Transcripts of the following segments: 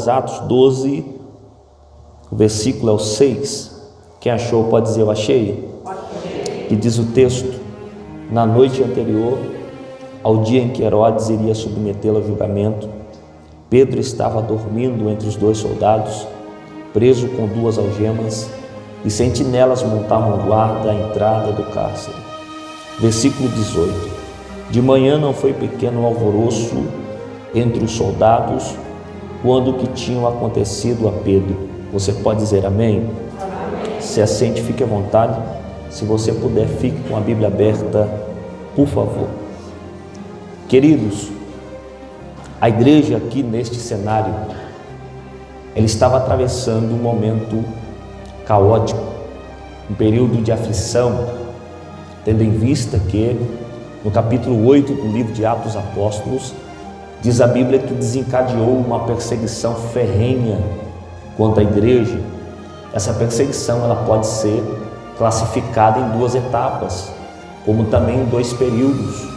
Atos 12, o versículo é o 6. Quem achou pode dizer: eu achei. Que diz o texto: na noite anterior ao dia em que Herodes iria submetê-lo a julgamento, Pedro estava dormindo entre os dois soldados, preso com 2 algemas, e sentinelas montavam guarda à entrada do cárcere. Versículo 18: de manhã não foi pequeno alvoroço entre os soldados quando o que tinha acontecido a Pedro. Você pode dizer amém? Amém. Se assente, fique à vontade. Se você puder, fique com a Bíblia aberta, por favor. Queridos, a igreja aqui neste cenário, ela estava atravessando um momento caótico, um período de aflição, tendo em vista que no capítulo 8 do livro de Atos dos Apóstolos, diz a Bíblia que desencadeou uma perseguição ferrenha contra a igreja. Essa perseguição ela pode ser classificada em 2 etapas, como também em 2 períodos.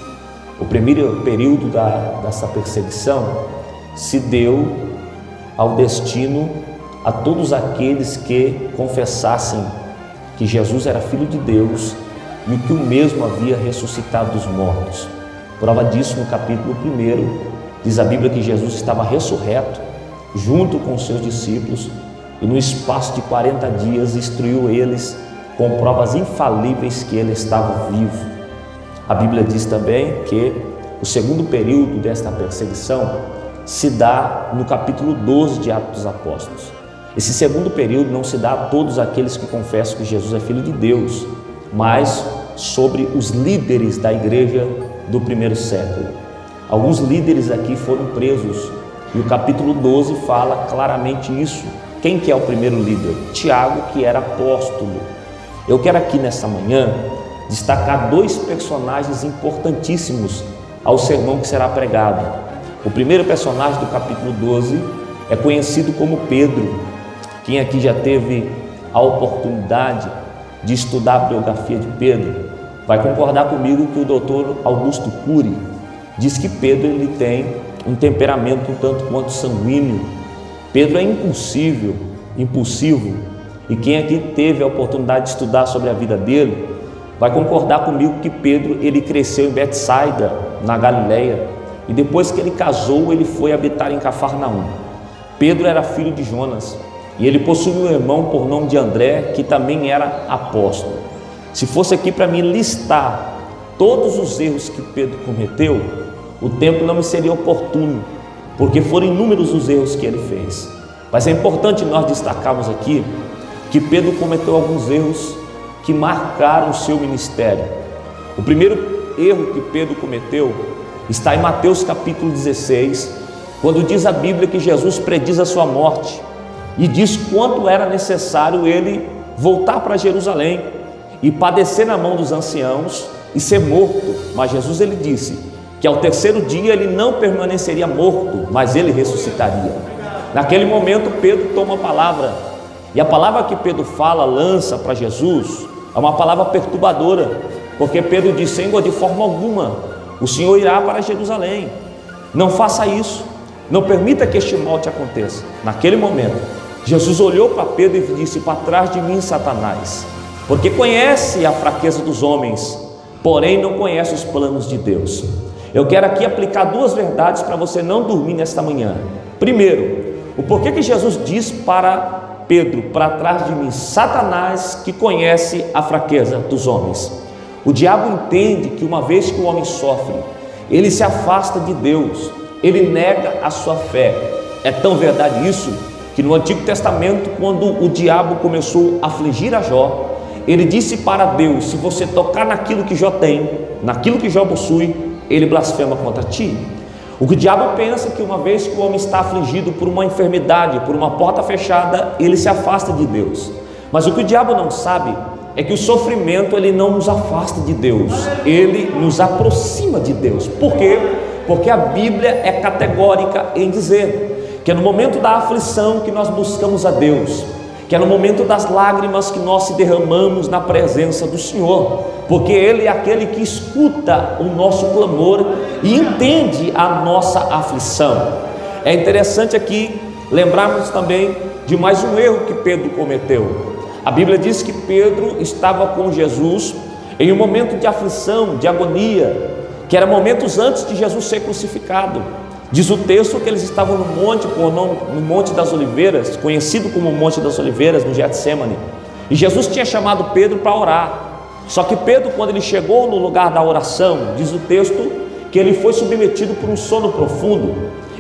O primeiro período dessa perseguição se deu ao destino a todos aqueles que confessassem que Jesus era Filho de Deus e que o mesmo havia ressuscitado dos mortos. Prova disso no capítulo 1, diz a Bíblia que Jesus estava ressurreto junto com os seus discípulos e no espaço de 40 dias instruiu eles com provas infalíveis que ele estava vivo. A Bíblia diz também que o segundo período desta perseguição se dá no capítulo 12 de Atos dos Apóstolos. Esse segundo período não se dá a todos aqueles que confessam que Jesus é Filho de Deus, mas sobre os líderes da igreja do primeiro século. Alguns líderes aqui foram presos e o capítulo 12 fala claramente isso. Quem que é o primeiro líder? Tiago, que era apóstolo. Eu quero aqui nesta manhã destacar 2 personagens importantíssimos ao sermão que será pregado. O primeiro personagem do capítulo 12 é conhecido como Pedro. Quem aqui já teve a oportunidade de estudar a biografia de Pedro vai concordar comigo que o doutor Augusto Cury diz que Pedro ele tem um temperamento um tanto quanto sanguíneo. Pedro é impulsivo, e quem aqui teve a oportunidade de estudar sobre a vida dele vai concordar comigo que Pedro ele cresceu em Betsaida, na Galileia, e depois que ele casou ele foi habitar em Cafarnaum. Pedro era filho de Jonas e ele possuía um irmão por nome de André, que também era apóstolo. Se fosse aqui para mim listar todos os erros que Pedro cometeu, o tempo não me seria oportuno, porque foram inúmeros os erros que ele fez. Mas é importante nós destacarmos aqui que Pedro cometeu alguns erros que marcaram o seu ministério. O primeiro erro que Pedro cometeu está em Mateus capítulo 16, quando diz a Bíblia que Jesus prediz a sua morte e diz quanto era necessário ele voltar para Jerusalém e padecer na mão dos anciãos e ser morto. Mas Jesus ele disse que ao terceiro dia ele não permaneceria morto, mas ele ressuscitaria. Naquele momento Pedro toma a palavra, e a palavra que Pedro fala, lança para Jesus, é uma palavra perturbadora, porque Pedro diz: Senhor, de forma alguma o Senhor irá para Jerusalém, não faça isso, não permita que este mal te aconteça. Naquele momento Jesus olhou para Pedro e disse: para trás de mim, Satanás, porque conhece a fraqueza dos homens, porém não conhece os planos de Deus. Eu quero aqui aplicar 2 verdades para você não dormir nesta manhã. Primeiro, o porquê que Jesus diz para Pedro: para trás de mim, Satanás, que conhece a fraqueza dos homens. O diabo entende que uma vez que o homem sofre, ele se afasta de Deus, ele nega a sua fé. É tão verdade isso que no Antigo Testamento, quando o diabo começou a afligir a Jó, ele disse para Deus: se você tocar naquilo que Jó tem, naquilo que Jó possui, ele blasfema contra ti. O que o diabo pensa é que uma vez que o homem está afligido por uma enfermidade, por uma porta fechada, ele se afasta de Deus. Mas o que o diabo não sabe é que o sofrimento ele não nos afasta de Deus, ele nos aproxima de Deus. Por quê? Porque a Bíblia é categórica em dizer que é no momento da aflição que nós buscamos a Deus, que é no momento das lágrimas que nós se derramamos na presença do Senhor, porque Ele é aquele que escuta o nosso clamor e entende a nossa aflição. É interessante aqui lembrarmos também de mais um erro que Pedro cometeu. A Bíblia diz que Pedro estava com Jesus em um momento de aflição, de agonia, que era momentos antes de Jesus ser crucificado. Diz o texto que eles estavam no Monte das Oliveiras, conhecido como Monte das Oliveiras, no Getsemane. E Jesus tinha chamado Pedro para orar. Só que Pedro, quando ele chegou no lugar da oração, diz o texto que ele foi submetido por um sono profundo.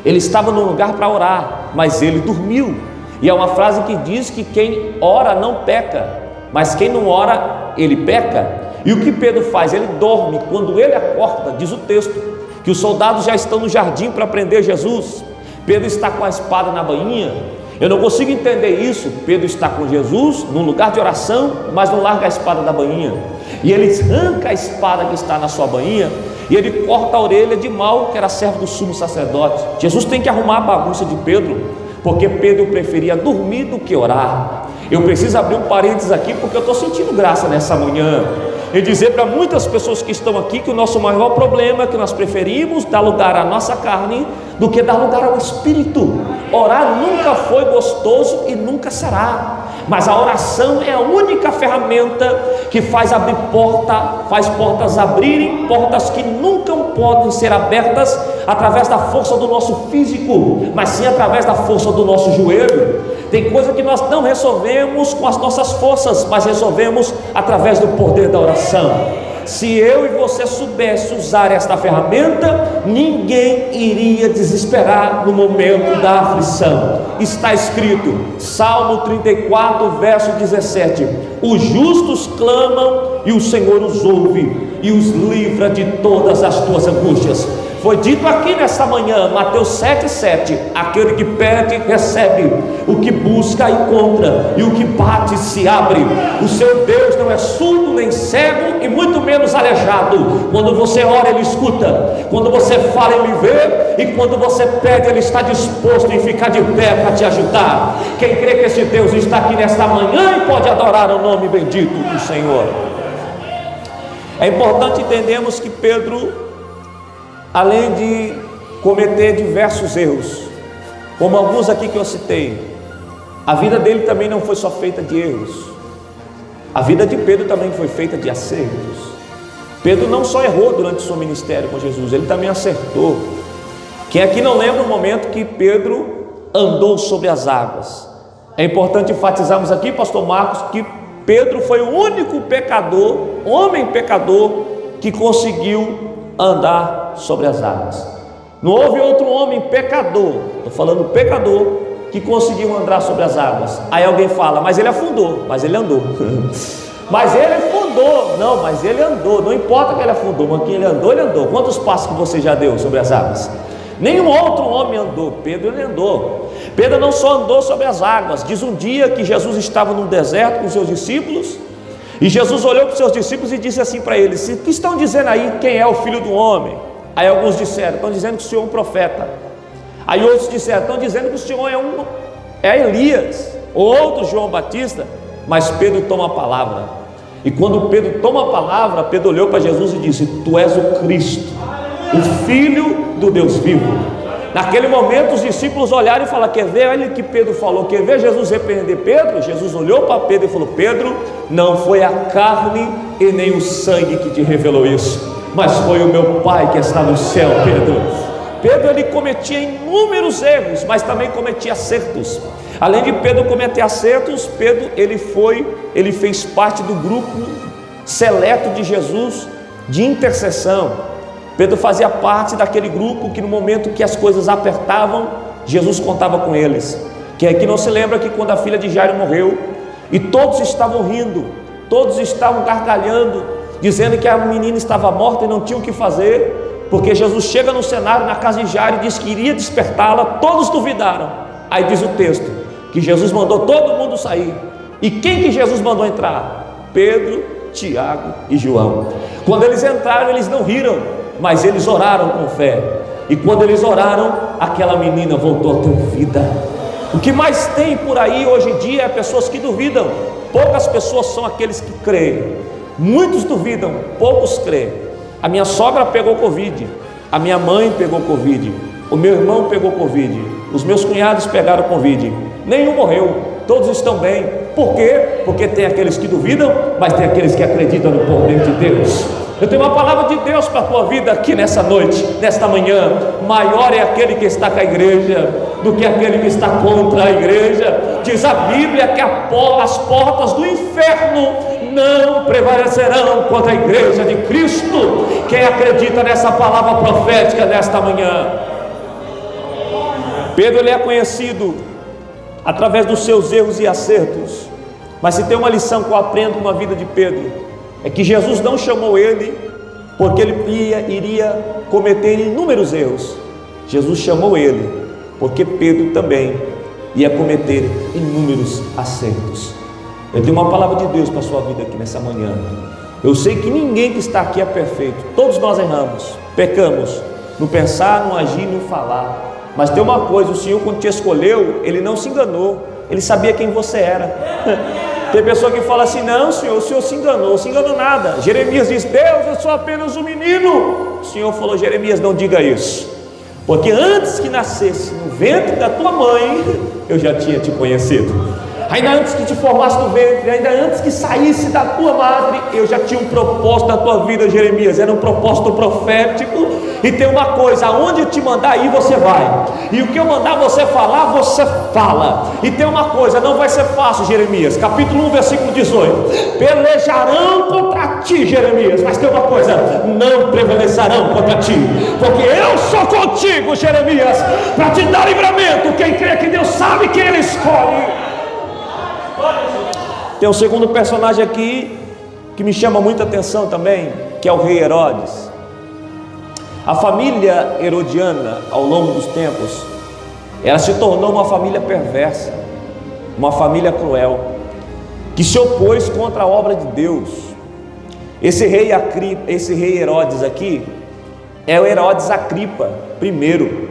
Ele estava no lugar para orar, mas ele dormiu. E é uma frase que diz que quem ora não peca, mas quem não ora, ele peca. E o que Pedro faz? Ele dorme. Quando ele acorda, diz o texto que os soldados já estão no jardim para prender Jesus. Pedro está com a espada na bainha. Eu não consigo entender isso. Pedro está com Jesus num lugar de oração, mas não larga a espada da bainha. E ele arranca a espada que está na sua bainha e ele corta a orelha de Malco, que era servo do sumo sacerdote. Jesus tem que arrumar a bagunça de Pedro, porque Pedro preferia dormir do que orar. Eu preciso abrir um parênteses aqui, porque eu estou sentindo graça nessa manhã e dizer para muitas pessoas que estão aqui que o nosso maior problema é que nós preferimos dar lugar à nossa carne do que dar lugar ao Espírito. Orar nunca foi gostoso e nunca será, mas a oração é a única ferramenta que faz abrir faz portas abrirem, portas que nunca podem ser abertas através da força do nosso físico, mas sim através da força do nosso joelho. Tem coisa que nós não resolvemos com as nossas forças, mas resolvemos através do poder da oração. Se eu e você soubesse usar esta ferramenta, ninguém iria desesperar no momento da aflição. Está escrito, Salmo 34, verso 17: os justos clamam e o Senhor os ouve e os livra de todas as tuas angústias. Foi dito aqui nesta manhã, Mateus 7,7: aquele que pede, recebe, o que busca, encontra, e o que bate, se abre. O seu Deus não é surdo, nem cego, e muito menos aleijado. Quando você ora, Ele escuta. Quando você fala, Ele vê. E quando você pede, Ele está disposto em ficar de pé para te ajudar. Quem crê que esse Deus está aqui nesta manhã e pode adorar o nome bendito do Senhor. É importante entendermos que Pedro, além de cometer diversos erros, como alguns aqui que eu citei, a vida dele também não foi só feita de erros. A vida de Pedro também foi feita de acertos. Pedro não só errou durante o seu ministério com Jesus, ele também acertou. Quem aqui não lembra o momento que Pedro andou sobre as águas? É importante enfatizarmos aqui, pastor Marcos, que Pedro foi o único pecador, homem pecador, que conseguiu andar sobre as águas. Não houve outro homem pecador, estou falando pecador, que conseguiu andar sobre as águas. Aí alguém fala, mas ele afundou. Mas ele andou. Mas ele afundou. Não, mas ele andou. Não importa que ele afundou, mas que ele andou, ele andou. Quantos passos que você já deu sobre as águas? Nenhum outro homem andou. Pedro, ele andou. Pedro não só andou sobre as águas. Diz um dia que Jesus estava no deserto com os seus discípulos, e Jesus olhou para os seus discípulos e disse assim para eles: o que estão dizendo aí quem é o filho do homem? Aí alguns disseram, estão dizendo que o Senhor é um profeta. Aí outros disseram, estão dizendo que o Senhor é Elias, ou outro João Batista. Mas Pedro toma a palavra, e quando Pedro toma a palavra, Pedro olhou para Jesus e disse: tu és o Cristo, o Filho do Deus vivo. Naquele momento os discípulos olharam e falaram: quer ver? Olha o que Pedro falou, quer ver Jesus repreender Pedro? Jesus olhou para Pedro e falou: Pedro, não foi a carne e nem o sangue que te revelou isso, mas foi o meu Pai que está no céu. Pedro ele cometia inúmeros erros, mas também cometia acertos. Além de Pedro cometer acertos, Pedro ele fez parte do grupo seleto de Jesus de intercessão. Pedro fazia parte daquele grupo que no momento que as coisas apertavam, Jesus contava com eles. Quem aqui não se lembra que quando a filha de Jairo morreu, e todos estavam rindo, todos estavam gargalhando, dizendo que a menina estava morta e não tinha o que fazer, porque Jesus chega no cenário, na casa de Jairo, e diz que iria despertá-la. Todos duvidaram. Aí diz o texto que Jesus mandou todo mundo sair. E quem que Jesus mandou entrar? Pedro, Tiago e João. Quando eles entraram, eles não riram, mas eles oraram com fé. E quando eles oraram, aquela menina voltou a ter vida. O que mais tem por aí hoje em dia é pessoas que duvidam. Poucas pessoas são aqueles que creem. Muitos duvidam, poucos creem. A minha sogra pegou Covid, a minha mãe pegou Covid, o meu irmão pegou Covid. os meus cunhados pegaram Covid, nenhum morreu, todos estão bem. Por quê? Porque tem aqueles que duvidam, mas tem aqueles que acreditam no poder de Deus. Eu tenho uma palavra de Deus para a tua vida aqui nessa noite, nesta manhã. Maior é aquele que está com a igreja do que aquele que está contra a igreja. Diz a Bíblia que as portas do inferno não prevalecerão contra a igreja de Cristo. Quem acredita nessa palavra profética nesta manhã? Pedro, ele é conhecido através dos seus erros e acertos, mas se tem uma lição que eu aprendo na vida de Pedro, é que Jesus não chamou ele porque ele iria cometer inúmeros erros. Jesus chamou ele porque Pedro também ia cometer inúmeros acertos. Eu tenho uma palavra de Deus para a sua vida aqui nessa manhã. Eu sei que ninguém que está aqui é perfeito, todos nós erramos, pecamos no pensar, no agir, no falar. Mas tem uma coisa, o Senhor, quando te escolheu, Ele não se enganou, Ele sabia quem você era. Tem pessoa que fala assim: não, Senhor, o Senhor se enganou nada. Jeremias diz: Deus, eu sou apenas um menino. O Senhor falou: Jeremias, não diga isso, porque antes que nascesse no ventre da tua mãe, eu já tinha te conhecido. Ainda antes que te formasse no ventre, ainda antes que saísse da tua madre, eu já tinha um propósito na tua vida, Jeremias. Era um propósito profético. E tem uma coisa: aonde eu te mandar ir, você vai, e o que eu mandar você falar, você fala. E tem uma coisa: não vai ser fácil, Jeremias. Capítulo 1, versículo 18: pelejarão contra ti, Jeremias, mas tem uma coisa: não prevalecerão contra ti, porque eu sou contigo, Jeremias, para te dar livramento. Quem crê que Deus sabe quem Ele escolhe. Tem um segundo personagem aqui que me chama muita atenção também, que é o rei Herodes. A família herodiana, ao longo dos tempos, ela se tornou uma família perversa, uma família cruel, que se opôs contra a obra de Deus. Esse rei Herodes aqui é o Herodes Agripa I.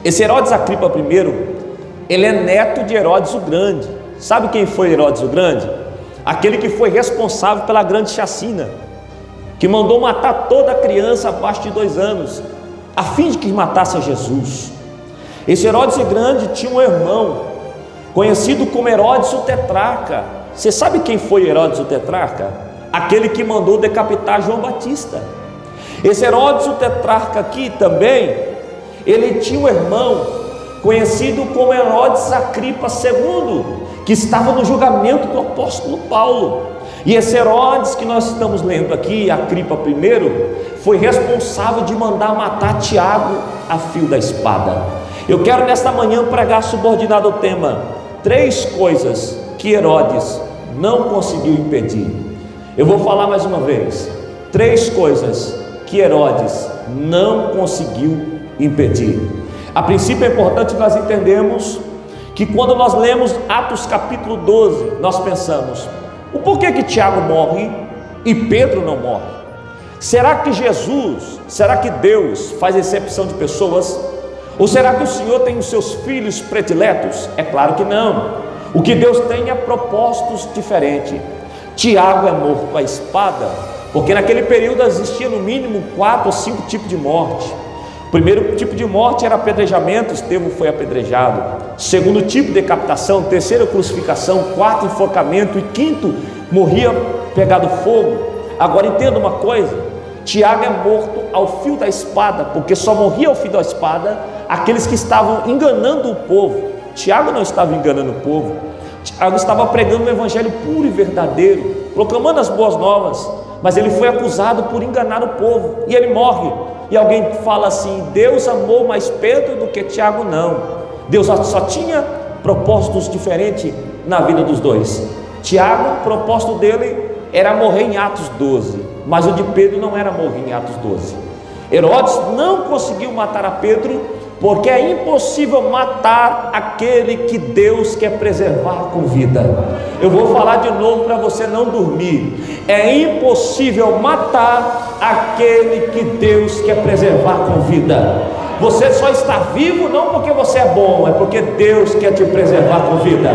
Esse Herodes Agripa I, ele é neto de Herodes o Grande. Sabe quem foi Herodes o Grande? Aquele que foi responsável pela grande chacina, que mandou matar toda criança abaixo de 2 anos, a fim de que matasse a Jesus. Esse Herodes o Grande tinha um irmão, conhecido como Herodes o Tetrarca. Você sabe quem foi Herodes o Tetrarca? Aquele que mandou decapitar João Batista. Esse Herodes o Tetrarca aqui também, ele tinha um irmão, conhecido como Herodes Agripa II, que estava no julgamento do apóstolo Paulo. E esse Herodes que nós estamos lendo aqui, Agripa I, foi responsável de mandar matar Tiago a fio da espada. Eu quero nesta manhã pregar subordinado ao tema: 3 coisas que Herodes não conseguiu impedir. Eu vou falar mais uma vez: 3 coisas que Herodes não conseguiu impedir. A princípio é importante nós entendermos que quando nós lemos Atos capítulo 12, nós pensamos: o porquê que Tiago morre e Pedro não morre? Será que será que Deus faz exceção de pessoas? Ou será que o Senhor tem os seus filhos prediletos? É claro que não. O que Deus tem é propósitos diferentes. Tiago é morto à espada, porque naquele período existia no mínimo 4 ou 5 tipos de morte. O primeiro tipo de morte era apedrejamento, Estevão foi apedrejado. Segundo tipo, decapitação. Terceiro, crucificação. Quarto, enforcamento. E quinto, morria pegado fogo. Agora entenda uma coisa: Tiago é morto ao fio da espada, porque só morria ao fio da espada aqueles que estavam enganando o povo. Tiago não estava enganando o povo. Tiago estava pregando um evangelho puro e verdadeiro, proclamando as boas novas, mas ele foi acusado por enganar o povo, e ele morre. E alguém fala assim: Deus amou mais Pedro do que Tiago? Não, Deus só tinha propósitos diferentes na vida dos dois. Tiago, o propósito dele era morrer em Atos 12, mas o de Pedro não era morrer em Atos 12. Herodes não conseguiu matar a Pedro, porque é impossível matar aquele que Deus quer preservar com vida. Eu vou falar de novo para você não dormir: é impossível matar aquele que Deus quer preservar com vida. Você só está vivo não porque você é bom, é porque Deus quer te preservar com vida.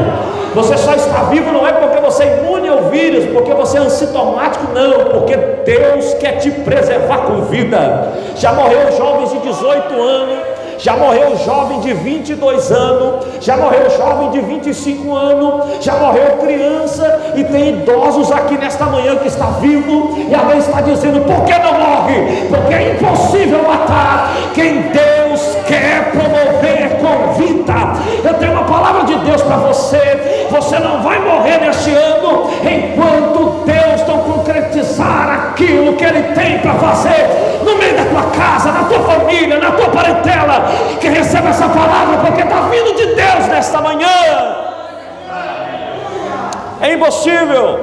Você só está vivo não é porque você é imune ao vírus, porque você é assintomático, não, porque Deus quer te preservar com vida. Já morreu jovens de 18 anos já morreu jovem de 22 anos, já morreu jovem de 25 anos, já morreu criança, e tem idosos aqui nesta manhã que está vivo, e alguém está dizendo: por que não morre? Porque é impossível matar quem Deus quer promover com vida. Eu tenho uma palavra de Deus para você: você não vai morrer neste ano enquanto Deus não concretizar aquilo que Ele tem para fazer no meio da tua casa, na tua família, na tua parentela. Que receba essa palavra, porque está vindo de Deus nesta manhã. É impossível.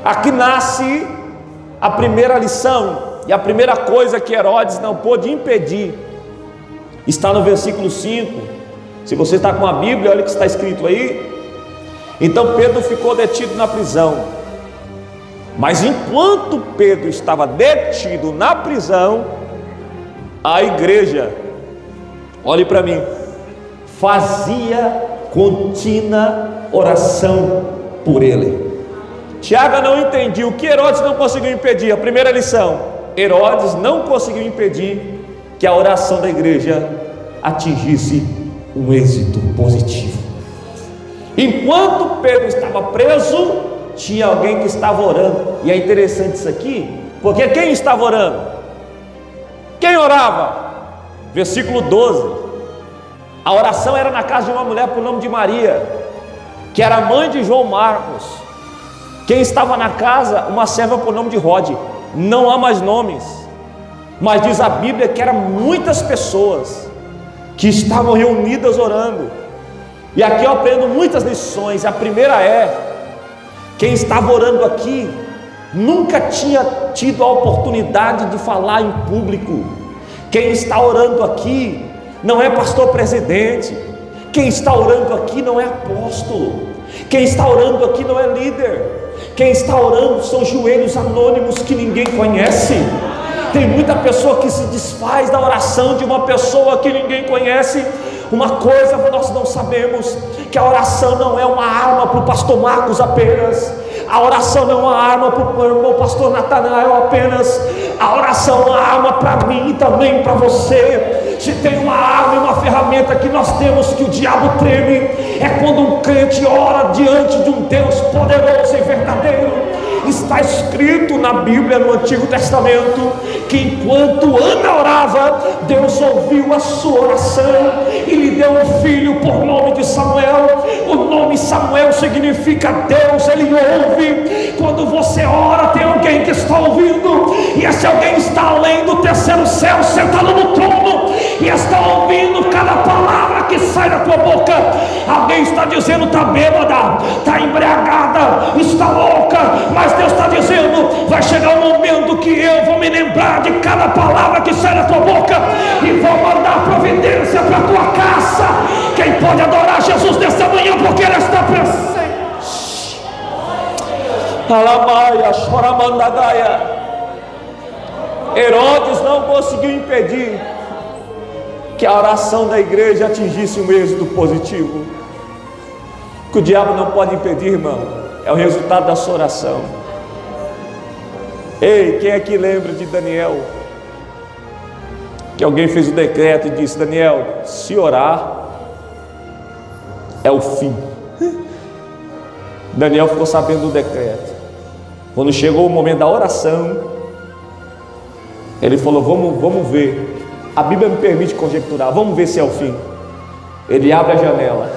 Aqui nasce a primeira lição, e a primeira coisa que Herodes não pôde impedir está no versículo 5. Se você está com a Bíblia, olha o que está escrito aí. Então Pedro ficou detido na prisão, mas enquanto Pedro estava detido na prisão, a igreja, olhe para mim, fazia contínua oração por ele. Tiago não entendi o que Herodes não conseguiu impedir. A primeira lição: Herodes não conseguiu impedir que a oração da igreja atingisse um êxito positivo. Enquanto Pedro estava preso, tinha alguém que estava orando. E é interessante isso aqui, porque quem estava orando? Quem orava? Versículo 12. A oração era na casa de uma mulher por nome de Maria, que era mãe de João Marcos. Quem estava na casa? Uma serva por nome de Rode. Não há mais nomes, mas diz a Bíblia que eram muitas pessoas que estavam reunidas orando. E aqui eu aprendo muitas lições. A primeira é: quem estava orando aqui nunca tinha tido a oportunidade de falar em público. Quem está orando aqui não é pastor presidente. Quem está orando aqui não é apóstolo. Quem está orando aqui não é líder. Quem está orando são joelhos anônimos que ninguém conhece. Tem muita pessoa que se desfaz da oração de uma pessoa que ninguém conhece. Uma coisa nós não sabemos: que a oração não é uma arma para o pastor Marcos apenas. A oração não é uma arma para o irmão pastor Natanael apenas. A oração é uma arma para mim e também para você. Se tem uma arma e uma ferramenta que nós temos que o diabo treme, é quando um crente ora diante de um Deus poderoso e verdadeiro. Está escrito na Bíblia, no Antigo Testamento, que enquanto Ana orava, Deus ouviu a sua oração e lhe deu um filho por nome de Samuel. O nome Samuel significa Deus, Ele ouve. Quando você ora, tem alguém que está ouvindo, e esse alguém está além do terceiro céu, sentado no trono, e está ouvindo cada palavra que sai da tua boca. Alguém está dizendo: está bêbada, está embriagada, está louca, mas Deus está dizendo: vai chegar um momento que eu vou me lembrar de cada palavra que sai da tua boca e vou mandar providência para a tua casa. Quem pode adorar Jesus nessa manhã, porque Ele está presente? Alamaia, choramandagaia. Herodes não conseguiu impedir que a oração da igreja atingisse um êxito positivo. O que o diabo não pode impedir, irmão, é o resultado da sua oração. Ei, quem aqui lembra de Daniel? Que alguém fez o decreto e disse: Daniel, se orar é o fim. Daniel ficou sabendo do decreto. Quando chegou o momento da oração, ele falou: vamos ver. A Bíblia me permite conjecturar, vamos ver se é o fim. Ele abre a janela.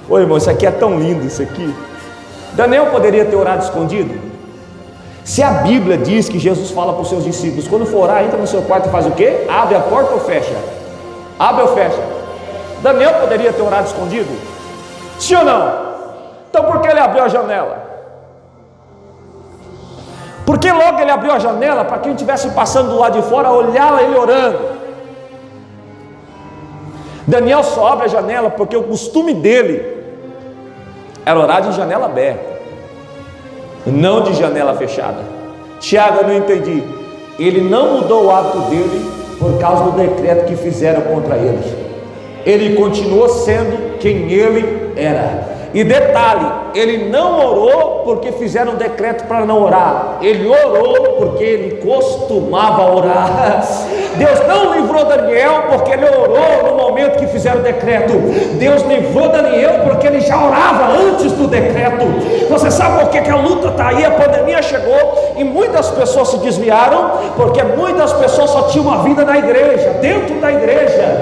Ô irmão, isso aqui é tão lindo, isso aqui. Daniel poderia ter orado escondido? Se a Bíblia diz que Jesus fala para os seus discípulos: quando for orar, entra no seu quarto e faz o quê? Abre a porta ou fecha? Abre ou fecha? Daniel poderia ter orado escondido? Sim ou não? Então por que ele abriu a janela? Porque logo ele abriu a janela para quem estivesse passando do lado de fora olhar ele orando. Daniel só abre a janela porque o costume dele era orar de janela aberta, não de janela fechada. Tiago, eu não entendi. Ele não mudou o hábito dele por causa do decreto que fizeram contra ele. Ele continuou sendo quem ele era. E detalhe, ele não orou porque fizeram um decreto para não orar, ele orou porque ele costumava orar. Deus não livrou Daniel porque ele orou no momento que fizeram o decreto. Deus livrou Daniel porque ele já orava antes do decreto. Você sabe por que a luta está aí? A pandemia chegou e muitas pessoas se desviaram, porque muitas pessoas só tinham uma vida na igreja, dentro da igreja,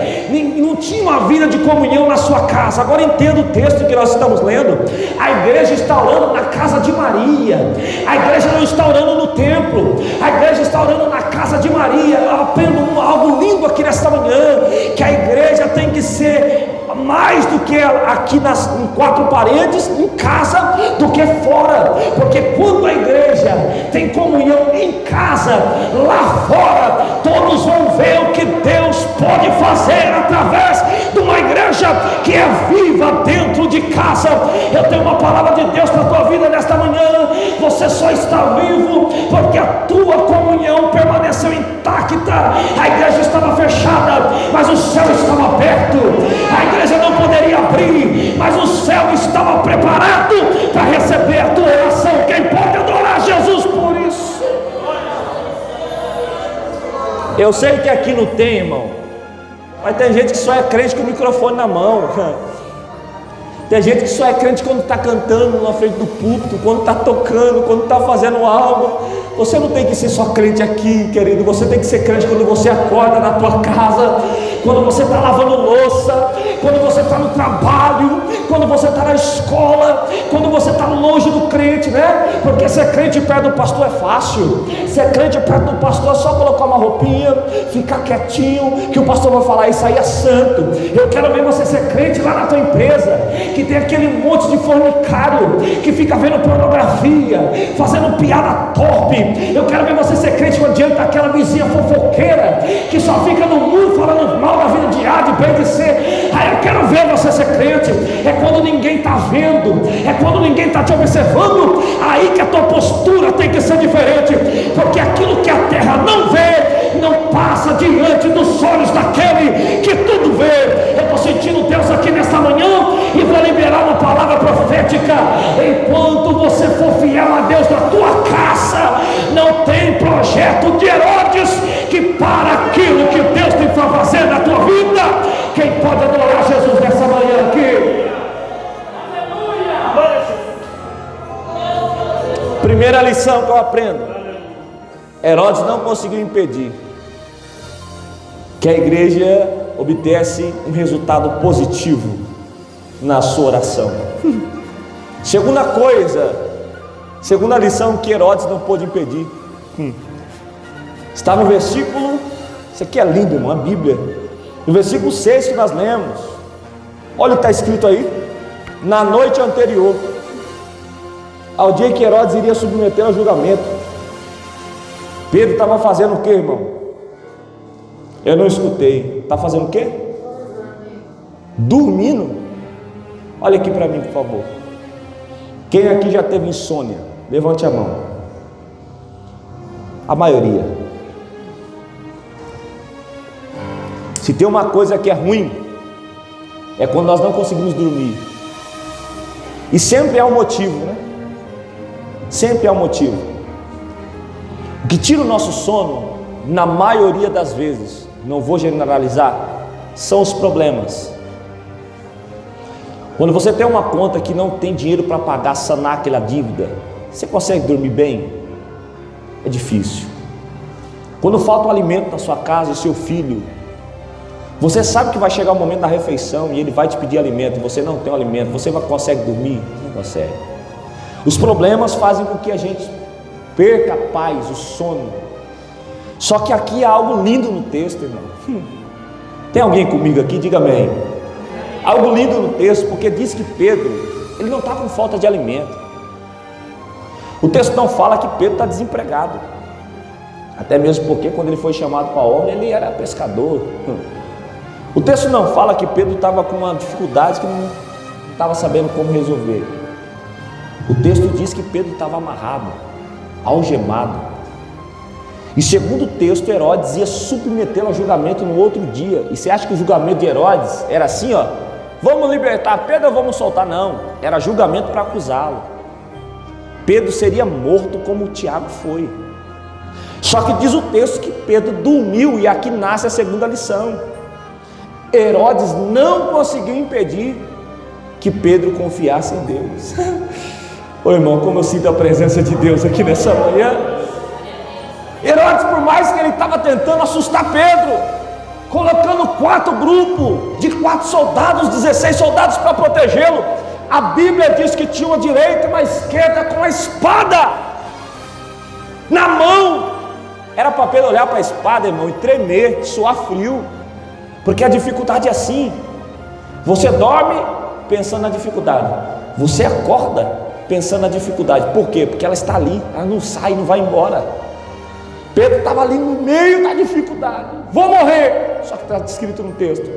não tinha uma vida de comunhão na sua casa. Agora entenda o texto que nós estamos lendo. A igreja está orando na casa de Maria, a igreja não está orando no templo, a igreja está orando na casa de Maria. Eu aprendo algo lindo aqui nesta manhã, que a igreja tem que ser mais do que aqui em quatro paredes, em casa, do que fora, porque quando a igreja tem comunhão em casa, lá fora todos vão ver o que Deus pode fazer através de uma igreja que é viva dentro de casa. Eu tenho uma palavra de Deus para a tua vida nesta manhã. Você só está vivo porque a tua comunhão permaneceu intacta. A igreja estava fechada, mas o céu estava aberto. A igreja não poderia abrir, mas o céu estava preparado para receber a tua oração. Quem pode adorar Jesus por isso? Eu sei que aqui não tem, irmão, mas tem gente que só é crente com o microfone na mão. Tem gente que só é crente quando está cantando na frente do púlpito, quando está tocando, quando está fazendo algo. Você não tem que ser só crente aqui, querido. Você tem que ser crente quando você acorda na tua casa, quando você está lavando louça, quando você está no trabalho, quando você está na escola, quando você está longe do crente, né? Porque ser crente perto do pastor é fácil. Ser crente perto do pastor é só colocar uma roupinha, ficar quietinho, que o pastor vai falar: isso aí é santo. Eu quero ver você ser crente lá na tua empresa, que tem aquele monte de fornicário que fica vendo pornografia, fazendo piada torpe. Eu quero ver você ser crente diante daquela vizinha fofoqueira que só fica no mundo falando mal da vida de A, de B, de C. Aí eu quero ver você ser crente. É quando ninguém está vendo, é quando ninguém está te observando. Aí que a tua postura tem que ser diferente, porque aquilo que a terra não vê não passa diante dos olhos daquele que tudo vê. Eu estou sentindo Deus aqui nessa manhã e vou liberar uma palavra profética. Enquanto você for fiel a Deus na tua casa, não tem projeto de Herodes que para aquilo que Deus tem para fazer na tua vida. Quem pode adorar Jesus nessa manhã aqui? Primeira lição que eu aprendo: Herodes não conseguiu impedir que a igreja obtivesse um resultado positivo na sua oração. Segunda lição que Herodes não pôde impedir, está no versículo, isso aqui é lindo, irmão, a Bíblia, no versículo 6 que nós lemos. Olha o que está escrito aí: na noite anterior ao dia que Herodes iria submeter ao julgamento, Pedro estava fazendo o que, irmão? Eu não escutei. Está fazendo o quê? Dormindo. Olha aqui para mim, por favor. Quem aqui já teve insônia? Levante a mão. A maioria. Se tem uma coisa que é ruim, é quando nós não conseguimos dormir. E sempre há um motivo, né? Sempre há um motivo. O que tira o nosso sono, na maioria das vezes, não vou generalizar, são os problemas. Quando você tem uma conta que não tem dinheiro para pagar, sanar aquela dívida, você consegue dormir bem? É difícil. Quando falta um alimento na sua casa e seu filho, você sabe que vai chegar o momento da refeição e ele vai te pedir alimento, e você não tem o alimento, você consegue dormir? Não consegue. Os problemas fazem com que a gente perca a paz, o sono. Só que aqui há algo lindo no texto, irmão. Tem alguém comigo aqui? Diga amém. Algo lindo no texto, porque diz que Pedro, ele não está com falta de alimento. O texto não fala que Pedro está desempregado. Até mesmo porque quando ele foi chamado para a obra, ele era pescador. O texto não fala que Pedro estava com uma dificuldade que não estava sabendo como resolver. O texto diz que Pedro estava amarrado, algemado. E segundo o texto, Herodes ia submetê-lo ao julgamento no outro dia. E você acha que o julgamento de Herodes era assim, ó? vamos libertar Pedro ou vamos soltar? Não, era julgamento para acusá-lo. Pedro seria morto como Tiago foi. Só que diz o texto que Pedro dormiu, e aqui nasce a segunda lição. Herodes não conseguiu impedir que Pedro confiasse em Deus. Ô irmão, como eu sinto a presença de Deus aqui nessa manhã. Herodes, por mais que ele estava tentando assustar Pedro, colocando 4 grupos de 4 soldados, 16 soldados para protegê-lo, a Bíblia diz que tinha uma direita e uma esquerda com a espada na mão. Era para Pedro olhar para a espada, irmão, e tremer, suar frio, porque a dificuldade é assim. Você dorme pensando na dificuldade, você acorda pensando na dificuldade. Por quê? Porque ela está ali, ela não sai, não vai embora. Pedro estava ali no meio da dificuldade, vou morrer. Só que está escrito no texto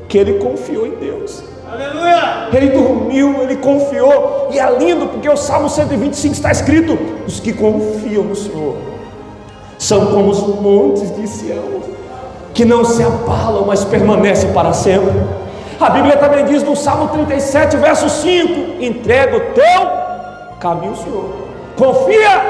que ele confiou em Deus. Aleluia! Ele dormiu, ele confiou. E é lindo porque o Salmo 125 está escrito: os que confiam no Senhor são como os montes de Sião, que não se abalam, mas permanecem para sempre. A Bíblia também diz no Salmo 37, verso 5: entrega o teu caminho ao Senhor, confia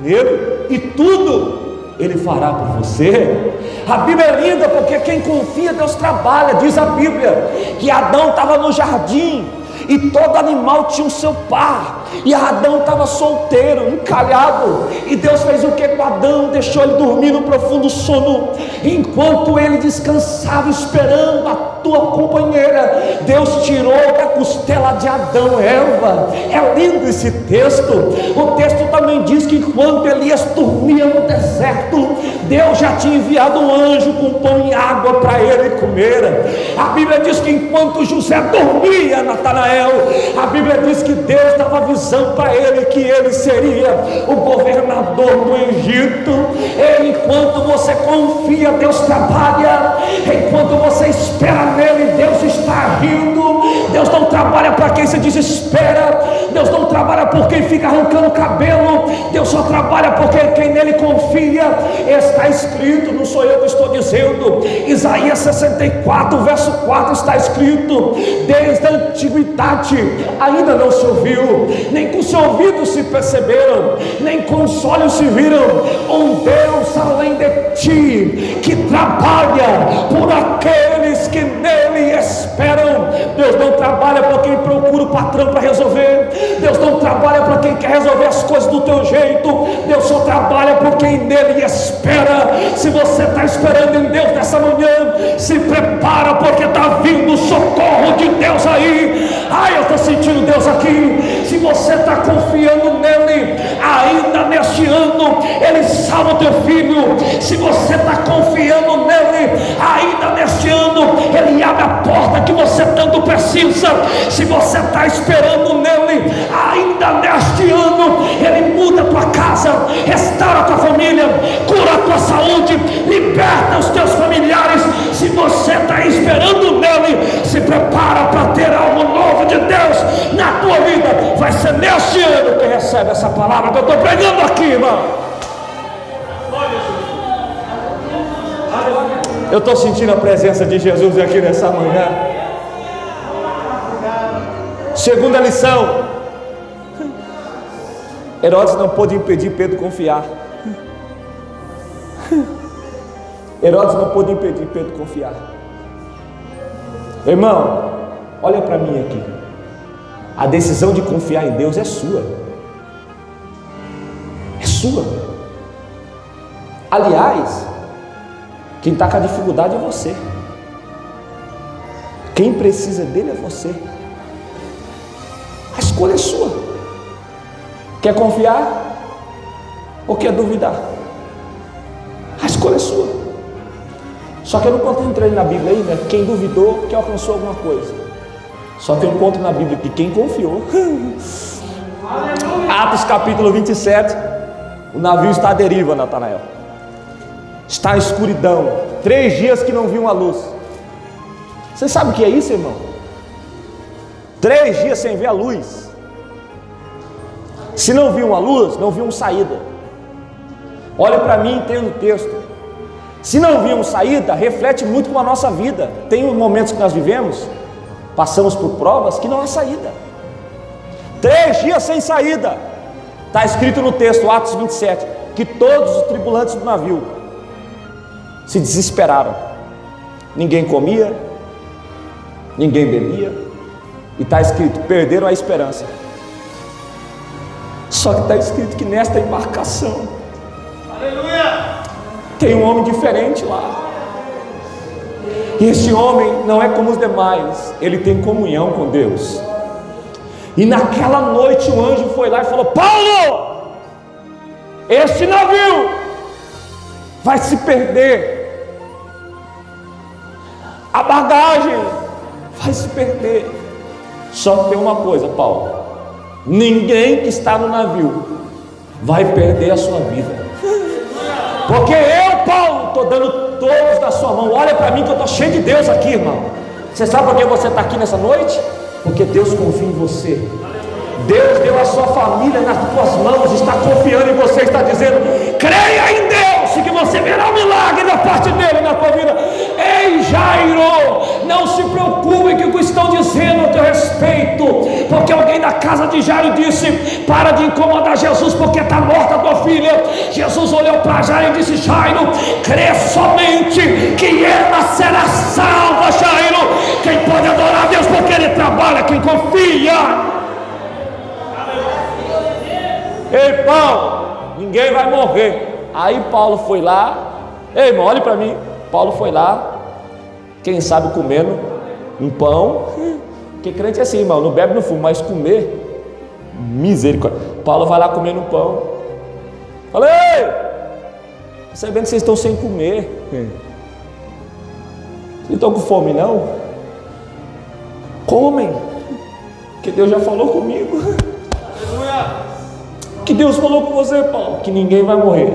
nele e tudo Ele fará por você. A Bíblia é linda porque quem confia, Deus trabalha. Diz a Bíblia que Adão estava no jardim e todo animal tinha o seu par, e Adão estava solteiro, encalhado, e Deus fez o que com Adão? Deixou ele dormir no profundo sono, enquanto ele descansava esperando a tua companheira. Deus tirou da costela de Adão Eva. É lindo esse texto. O texto também diz que enquanto Elias dormia no deserto, Deus já tinha enviado um anjo com pão e água para ele comer. A Bíblia diz que enquanto José dormia, Natanael, a Bíblia diz que Deus dava visão para ele que ele seria o governador do Egito. E enquanto você confia, Deus trabalha. Enquanto você espera nele, Deus está agindo. Deus não trabalha para quem se desespera. Deus não trabalha por quem fica arrancando o cabelo. Deus só trabalha porque quem nele confia. Está escrito, não sou eu que estou dizendo, Isaías 64 verso 4 está escrito: desde a antiguidade ainda não se ouviu, nem com seu ouvido se perceberam, nem com os olhos se viram, um Deus além de ti, que trabalha por aqueles que nele esperam. Deus não trabalha para quem procura o patrão para resolver. Deus não trabalha para quem quer resolver as coisas do teu jeito. Deus só trabalha por quem nele espera. Se você está esperando em Deus nessa manhã, se prepara, porque está vindo o socorro de Deus aí. Ai, eu estou sentindo Deus aqui. Se você está confiando nele, ainda neste ano ele salva o teu filho. Se você está confiando nele, ainda neste ano ele abre a porta que você tanto precisa. Se você está esperando nele, ainda neste ano ele muda a tua casa, restaura a tua família, cura a tua saúde, liberta os teus familiares. Se você está esperando nele, se prepara para ter algo novo de Deus na tua vida. Vai ser neste ano que recebe essa palavra que eu estou pregando aqui, irmão. Eu estou sentindo a presença de Jesus aqui nessa manhã. Segunda lição: Herodes não pôde impedir Pedro confiar. Herodes não pôde impedir Pedro confiar. Irmão, olha para mim aqui. A decisão de confiar em Deus é sua. É sua. Aliás, quem está com a dificuldade é você. Quem precisa dele é você. A escolha é sua. Quer confiar ou quer duvidar? A escolha é sua. Só que eu não encontrei na Bíblia aí, né? Quem duvidou que alcançou alguma coisa. Só que eu encontro na Bíblia que quem confiou. Atos capítulo 27. O navio está à deriva, Natanael. Está em escuridão. 3 dias que não viu a luz. Você sabe o que é isso, irmão? 3 dias sem ver a luz. Se não viu uma luz, não viu uma saída. Olha para mim e entenda o texto. Se não vimos saída, reflete muito com a nossa vida. Tem momentos que nós vivemos Passamos por provas que não há saída. 3 dias sem saída. Está escrito no texto, Atos 27, que todos os tripulantes do navio se desesperaram. Ninguém comia, ninguém bebia, e está escrito, perderam a esperança. Só que está escrito que nesta embarcação, aleluia, tem um homem diferente lá. E este homem não é como os demais, ele tem comunhão com Deus. E naquela noite o anjo foi lá e falou: Paulo, este navio vai se perder, a bagagem vai se perder. Só que tem uma coisa, Paulo: ninguém que está no navio vai perder a sua vida, porque eu, Paulo, estou dando todos na sua mão. Olha para mim que eu estou cheio de Deus aqui, irmão. Você sabe por que você está aqui nessa noite? Porque Deus confia em você. Deus deu a sua família nas tuas mãos, está confiando em você, está dizendo: creia em Deus, que você verá um milagre da parte dele na tua vida. Ei, Jairo, não se preocupe com o que estão dizendo a teu respeito, porque alguém da casa de Jairo disse: para de incomodar Jesus, porque está morta a tua filha. Jesus olhou para Jairo e disse: Jairo, crê somente que ela será salva. Jairo, quem pode adorar a Deus porque ele trabalha, quem confia. Ei, Paulo, ninguém vai morrer. Aí Paulo foi lá. Ei, irmão, olhe para mim. Paulo foi lá, quem sabe comendo um pão, porque crente é assim, irmão, não bebe, não fuma, mas comer, misericórdia. Paulo vai lá comendo um pão. Falei: ei, sabendo que vocês estão sem comer, vocês estão com fome não? Comem, que Deus já falou comigo. Que Deus falou com você, Paulo, que ninguém vai morrer.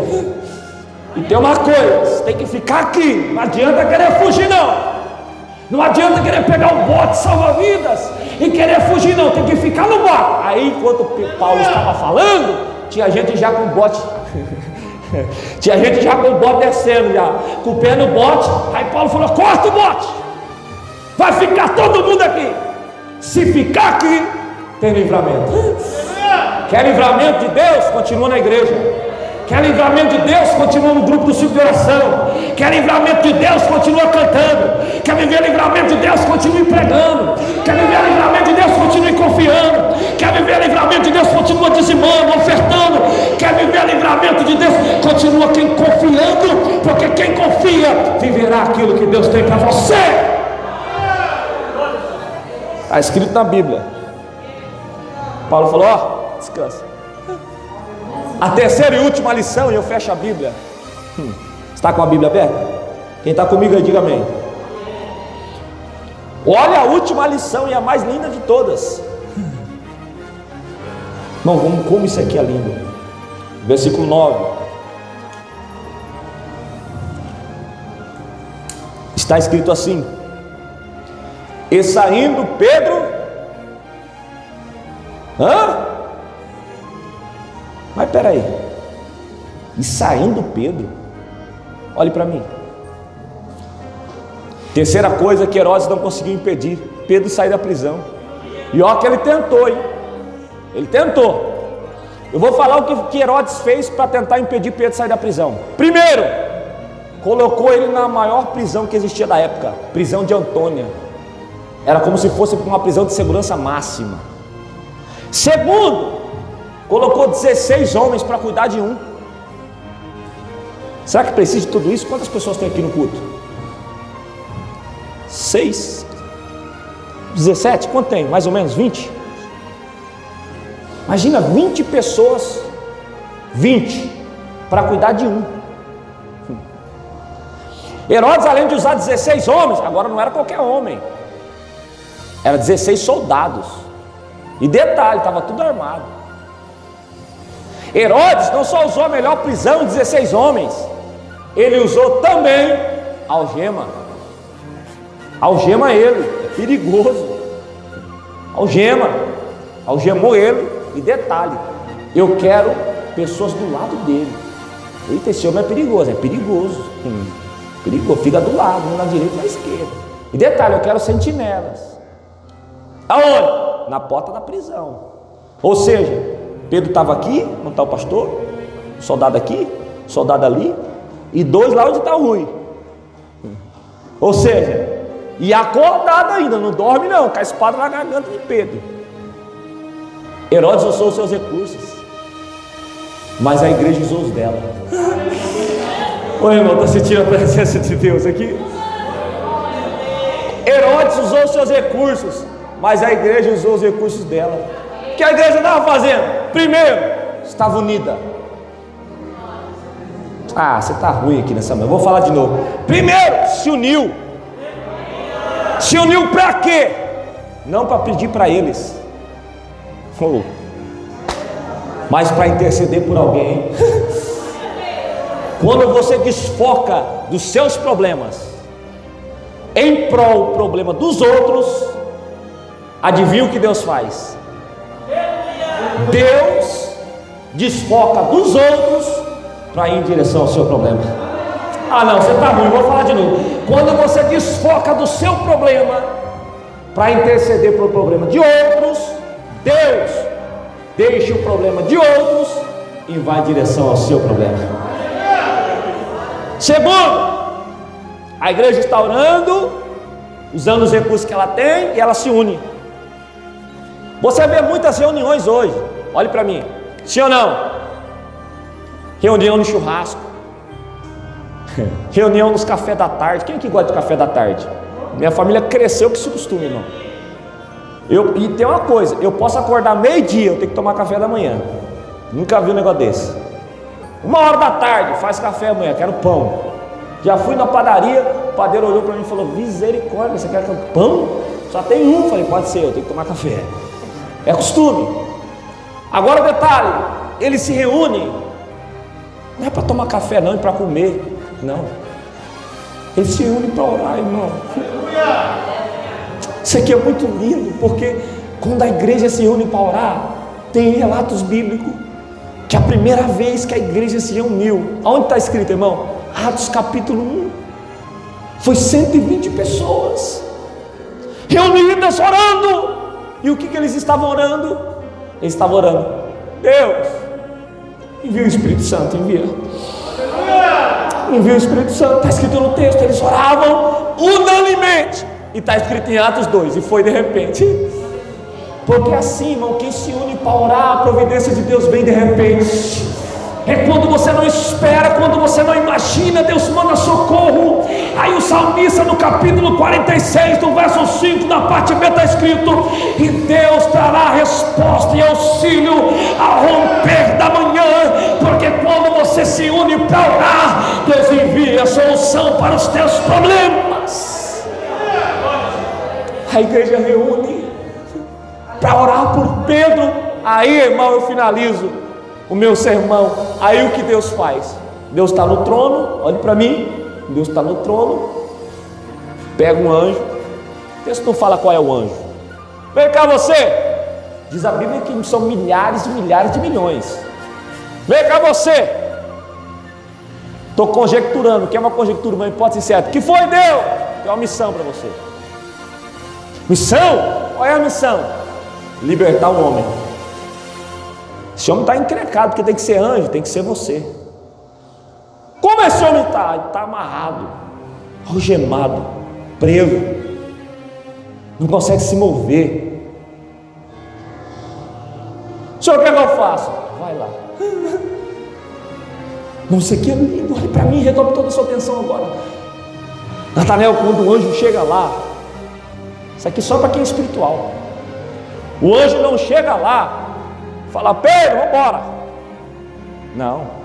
E tem uma coisa, você tem que ficar aqui, não adianta querer fugir não. Não adianta querer pegar um bote salva-vidas e querer fugir não, tem que ficar no bote. Aí enquanto Paulo estava falando, tinha gente já com o bote tinha gente já com o bote descendo, já com o pé no bote. Aí Paulo falou: corta o bote, vai ficar todo mundo aqui. Se ficar aqui, tem livramento. Quer livramento de Deus? Continua na igreja. Quer livramento de Deus? Continua no grupo do ciclo de oração. Quer livramento de Deus? Continua cantando. Quer viver livramento de Deus? Continue pregando. Quer viver livramento de Deus? Continue confiando. Quer viver livramento de Deus? Continua dizimando, ofertando. Quer viver livramento de Deus? Continua confiando, porque quem confia viverá aquilo que Deus tem para você. Está escrito na Bíblia. Paulo falou: ó, descansa. A terceira e última lição, e eu fecho a Bíblia. Está com a Bíblia aberta? Quem está comigo aí, diga amém. Olha a última lição e a mais linda de todas. Irmão, como isso aqui é lindo. Versículo 9. Está escrito assim: e saindo Pedro... Mas peraí, e saindo Pedro, olhe para mim. Terceira coisa que Herodes não conseguiu impedir: Pedro sair da prisão. E olha que ele tentou, hein? Ele tentou. Eu vou falar o que Herodes fez para tentar impedir Pedro de sair da prisão. Primeiro, colocou ele na maior prisão que existia da época, prisão de Antônia. Era como se fosse uma prisão de segurança máxima. Segundo, colocou 16 homens para cuidar de um. Será que precisa de tudo isso? Quantas pessoas tem aqui no culto? 6? 17? Quanto tem? Mais ou menos 20? Imagina 20 pessoas, 20 para cuidar de um. Herodes, além de usar 16 homens, agora não era qualquer homem, era 16 soldados. E detalhe, estava tudo armado. Herodes não só usou a melhor prisão, 16 homens, ele usou também algema. Algema ele, é perigoso. Algemou ele. E detalhe, eu quero pessoas do lado dele. Eita, esse homem é perigoso, perigoso, fica do lado, um na direita e na esquerda. E detalhe, eu quero sentinelas. Aonde? Na porta da prisão. Ou seja, Pedro estava aqui, não está o pastor, o soldado aqui, o soldado ali, e 2 lá onde está o Rui. Ou seja, e acordado ainda, não dorme não, com a espada na garganta de Pedro. Herodes usou os seus recursos, mas a igreja usou os dela. Ô irmão, está sentindo a presença de Deus aqui? Herodes usou os seus recursos, mas a igreja usou os recursos dela. O que a igreja estava fazendo? Primeiro, estava unida. Você está ruim aqui nessa manhã, vou falar de novo. Primeiro, se uniu. Se uniu para quê? Não para pedir para eles, mas para interceder por alguém. Quando você desfoca dos seus problemas em prol do problema dos outros, adivinha o que Deus faz? Deus desfoca dos outros para ir em direção ao seu problema. Não, você está ruim, vou falar de novo. Quando você desfoca do seu problema para interceder para o problema de outros, Deus deixa o problema de outros e vai em direção ao seu problema. Segundo, a igreja está orando, usando os recursos que ela tem, e ela se une. Você vê muitas reuniões hoje, olhe para mim, sim ou não? Reunião no churrasco, reunião nos cafés da tarde. Quem é que gosta de café da tarde? Minha família cresceu com esse costume, irmão. E tem uma coisa, eu posso acordar meio-dia, eu tenho que tomar café da manhã. Nunca vi um negócio desse. 1h da tarde, faz café amanhã, quero pão. Já fui na padaria, o padeiro olhou para mim e falou: misericórdia, você quer pão? Só tem um. Falei: pode ser, eu tenho que tomar café. É costume. Agora o detalhe, eles se reúnem, não é para tomar café não, é para comer. Não, eles se unem para orar, irmão. Isso aqui é muito lindo, porque quando a igreja se une para orar, tem relatos bíblicos que a primeira vez que a igreja se reuniu, aonde está escrito, irmão? Atos capítulo 1, foi 120 pessoas reunidas orando. E o que eles estavam orando? Eles estavam orando: Deus, envia o Espírito Santo, envia o Espírito Santo. Está escrito no texto, eles oravam unanimemente, e está escrito em Atos 2, e foi de repente. Porque assim, irmão, quem se une para orar, a providência de Deus vem de repente. É quando você não espera, quando você não imagina, Deus manda socorro. Aí o salmista no capítulo 46, no verso 5, na parte B está escrito: e Deus trará resposta e auxílio ao romper da manhã. Porque quando você se une para orar, Deus envia a solução para os teus problemas. A igreja reúne para orar por Pedro. Aí, irmão, eu finalizo o meu sermão. Aí o que Deus faz? Deus está no trono, olhe para mim. Deus está no trono, pega um anjo. O texto não fala qual é o anjo. Vem cá você. Diz a Bíblia que são milhares e milhares de milhões. Vem cá você. Estou conjecturando, que é uma conjectura, uma hipótese certa. Que foi Deus? Tem uma missão para você. Missão? Qual é a missão? Libertar o homem. Esse homem está encrencado, porque tem que ser anjo, tem que ser você. Como esse homem está? Ele está amarrado, algemado, preso, não consegue se mover. O senhor quer que eu faça? Vai lá. Não sei o que é lindo, olha para mim, redobre toda a sua atenção agora. Natanael, quando o anjo chega lá, isso aqui só para quem é espiritual. O anjo não chega lá, fala: Pedro, vamos embora. Não.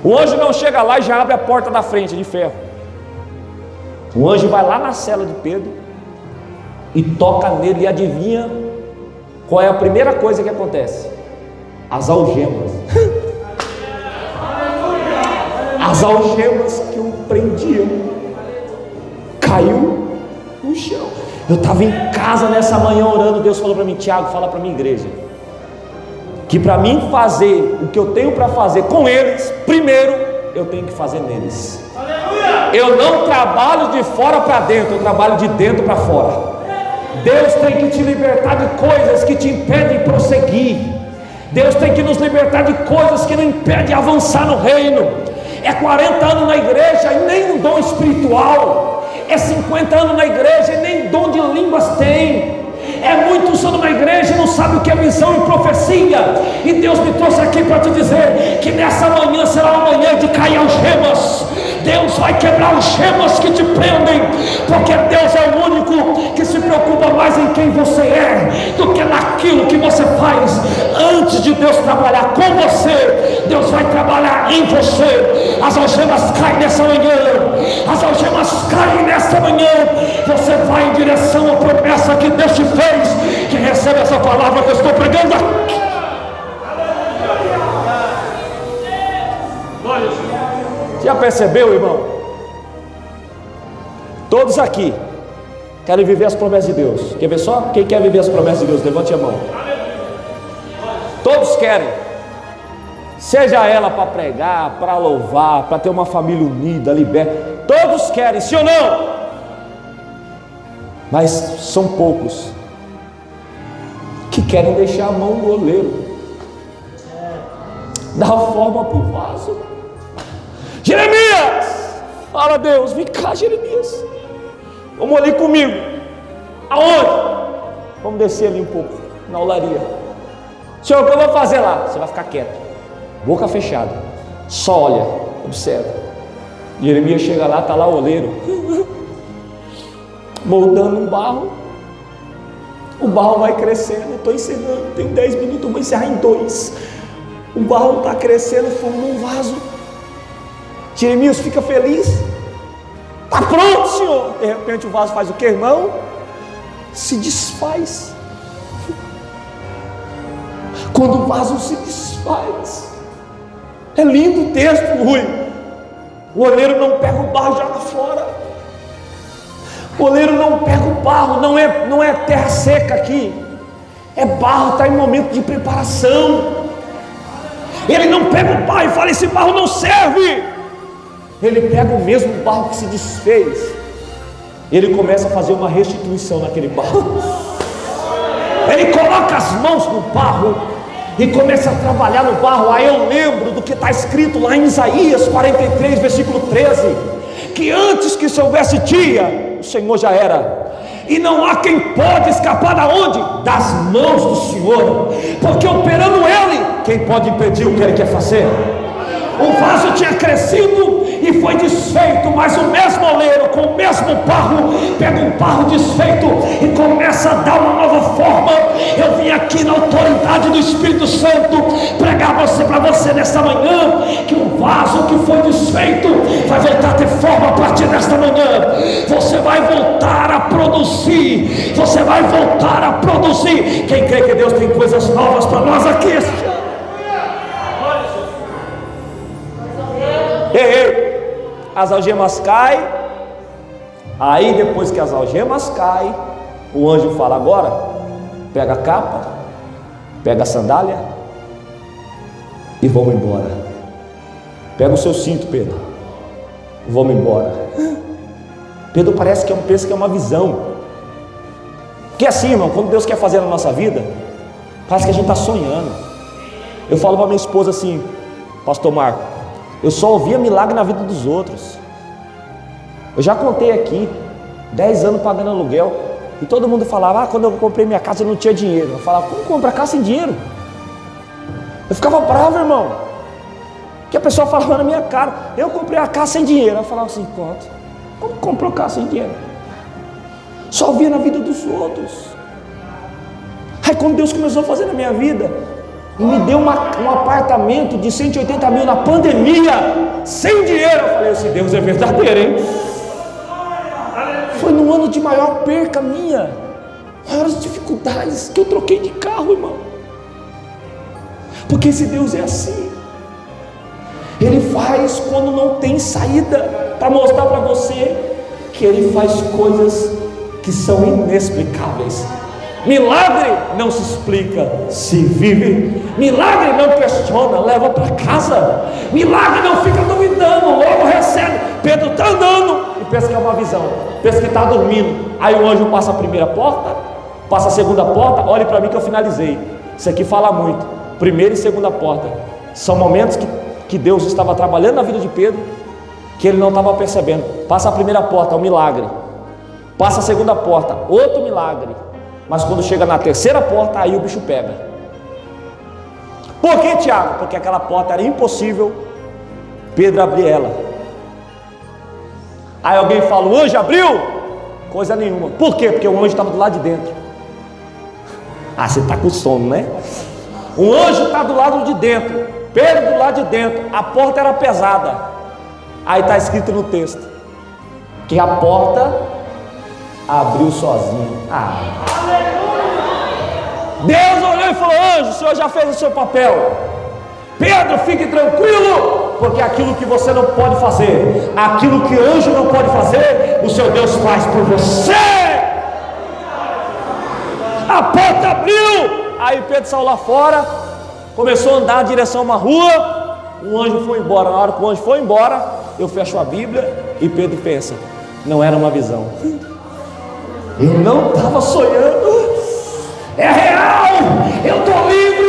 O anjo não chega lá e já abre a porta da frente de ferro. O anjo vai lá na cela de Pedro e toca nele, e adivinha qual é a primeira coisa que acontece? As algemas. As algemas que o prendiam caiu no chão. Eu estava em casa nessa manhã orando. Deus falou para mim: Tiago, fala para minha igreja que para mim fazer o que eu tenho para fazer com eles, primeiro eu tenho que fazer neles. Eu não trabalho de fora para dentro, eu trabalho de dentro para fora. Deus tem que te libertar de coisas que te impedem de prosseguir. Deus tem que nos libertar de coisas que não impedem de avançar no reino. É 40 anos na igreja e nem um dom espiritual. É 50 anos na igreja e nem dom de línguas tem. É muitos anos na igreja e não sabe o que é visão e profecia. E Deus me trouxe aqui para te dizer que nessa manhã será uma manhã de cair algemas. Deus vai quebrar algemas que te prendem, porque Deus é o único que se preocupa mais em quem você é do que naquilo que você faz. Antes de Deus trabalhar com você, Deus vai trabalhar em você. As algemas caem nessa manhã. As algemas caem nessa manhã. Você vai em direção à promessa que Deus te fez. Que recebe essa palavra que eu estou pregando aqui. Já percebeu, irmão? Todos aqui querem viver as promessas de Deus. Quer ver só? Quem quer viver as promessas de Deus? Levante a mão. Todos querem. Seja ela para pregar, para louvar, para ter uma família unida, liberta. Todos querem, sim ou não? Mas são poucos que querem deixar a mão do oleiro, dar forma para o vaso. Jeremias, fala a Deus, vem cá, Jeremias, vamos ali comigo. Aonde? Vamos descer ali um pouco, na olaria. Senhor, o que eu vou fazer lá? Você vai ficar quieto, boca fechada, só olha, observa. Jeremias chega lá, está lá o oleiro moldando um barro. O barro vai crescendo, estou ensinando, tem 10 minutos, eu vou encerrar em 2. O barro está crescendo, formando um vaso. Jeremias fica feliz. Está pronto, Senhor. De repente o vaso faz o que, irmão? Se desfaz. Quando o vaso se desfaz, é lindo o texto, Rui. O oleiro não pega o barro e joga fora. O oleiro não pega o barro, não é terra seca aqui, é barro, está em momento de preparação. Ele não pega o barro e fala, esse barro não serve. Ele pega o mesmo barro que se desfez, ele começa a fazer uma restituição naquele barro. Ele coloca as mãos no barro e começa a trabalhar no barro. Aí eu lembro do que está escrito lá em Isaías 43, versículo 13, que antes que se houvesse dia, o Senhor já era, e não há quem pode escapar da onde? Das mãos do Senhor, porque operando Ele, quem pode impedir o que Ele quer fazer? O vaso tinha crescido e foi desfeito, mas o mesmo oleiro com o mesmo barro pega um barro desfeito e começa a dar uma nova forma. Eu vim aqui na autoridade do Espírito Santo pregar para você nesta manhã que o vaso que foi desfeito vai voltar a ter forma a partir desta manhã. Você vai voltar a produzir, você vai voltar a produzir. Quem crê que Deus tem coisas novas para nós aqui? As algemas caem. Aí depois que as algemas caem, o anjo fala, agora pega a capa, pega a sandália e vamos embora. Pega o seu cinto, Pedro, vamos embora. Pedro pensa que é uma visão. Porque assim, irmão, quando Deus quer fazer na nossa vida, parece que a gente está sonhando. Eu falo para minha esposa assim, pastor Marco, eu só ouvia milagre na vida dos outros. Eu já contei aqui, 10 anos pagando aluguel, e todo mundo falava, quando eu comprei minha casa eu não tinha dinheiro. Eu falava, como comprar casa sem dinheiro? Eu ficava bravo, irmão, que a pessoa falava na minha cara, eu comprei a casa sem dinheiro. Eu falava assim, quanto? Como comprou casa sem dinheiro? Só ouvia na vida dos outros. Aí quando Deus começou a fazer na minha vida, e me deu um apartamento de 180 mil na pandemia, sem dinheiro, eu falei, esse Deus é verdadeiro, hein? Foi no ano de maior perca minha, maiores dificuldades, que eu troquei de carro, irmão. Porque esse Deus é assim. Ele faz quando não tem saída, para mostrar para você que Ele faz coisas que são inexplicáveis. Milagre não se explica, se vive. Milagre não questiona, leva para casa. Milagre não fica duvidando, logo recebe. Pedro está andando e pensa que é uma visão, pensa que está dormindo. Aí o anjo passa a primeira porta, Passa a segunda porta, olhe para mim que eu finalizei. Isso aqui fala muito. Primeira e segunda porta são momentos que Deus estava trabalhando na vida de Pedro, que ele não estava percebendo. Passa a primeira porta, um milagre. Passa a segunda porta, outro milagre. Mas quando chega na terceira porta, aí o bicho pega. Por que, Tiago? Porque aquela porta era impossível Pedro abrir ela. Aí alguém fala, o anjo abriu? Coisa nenhuma. Por quê? Porque o anjo estava do lado de dentro. Ah, você está com sono, né? O anjo está do lado de dentro, Pedro do lado de dentro. A porta era pesada. Aí está escrito no texto que a porta abriu sozinha. Deus olhou e falou, anjo, o senhor já fez o seu papel. Pedro, fique tranquilo, porque aquilo que você não pode fazer, aquilo que anjo não pode fazer, o seu Deus faz por você. A porta abriu. Aí Pedro saiu lá fora, começou a andar em direção a uma rua. O anjo foi embora. Na hora que o anjo foi embora, eu fecho a Bíblia e Pedro pensa, não era uma visão, eu não estava sonhando, é real, eu estou livre.